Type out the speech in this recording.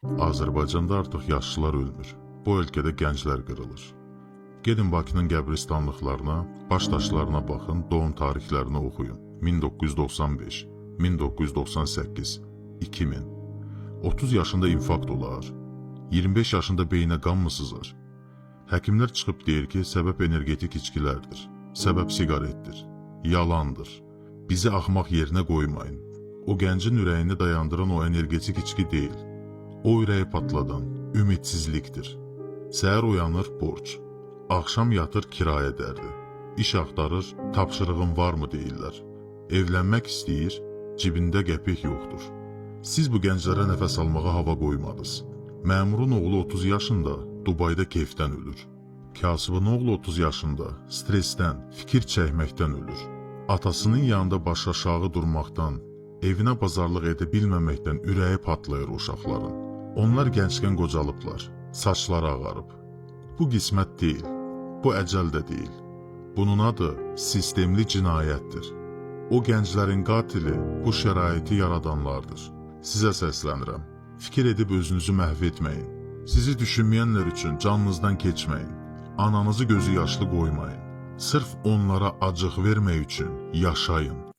Azərbaycanda artıq yaşlılar ölmür. Bu ölkədə gənclər qırılır. Gedin Bakının qəbristanlıqlarına, baş daşlarına baxın, doğum tarixlərini oxuyun. 1995, 1998, 2000. 30 yaşında infarkt olar. 25 yaşında beynə qan mı sızar? Həkimlər çıxıb deyir ki, səbəb energetik içkilərdir. Səbəb siqaretdir. Yalandır. Bizi axmaq yerinə qoymayın. O gəncin ürəyini dayandıran o energetik içki deyil. O ürəyi patladan ümidsizlikdir. Səhər uyanır borc. Axşam yatır kirayə dərdi. İş axtarır, tapşırığın varmı deyirlər. Evlənmək istəyir, cibində qəpik yoxdur. Siz bu gənclərə nəfəs almağa hava qoymadınız. Məmurun oğlu 30 yaşında Dubayda keyfdən ölür. Kasıbın oğlu 30 yaşında stresdən, fikir çəkməkdən ölür. Atasının yanında baş aşağı durmaqdan, evinə bazarlıq edə bilməməkdən ürəyi patlayır uşaqların. Onlar gənckən qocalıblar, saçları ağarıb. Bu qismət deyil, bu əcəl də deyil. Bunun adı sistemli cinayətdir. O gənclərin qatili bu şəraiti yaradanlardır. Sizə səslənirəm. Fikir edib özünüzü məhv etməyin. Sizi düşünməyənlər üçün canınızdan keçməyin. Ananızı gözü yaşlı qoymayın. Sırf onlara acıq vermək üçün yaşayın.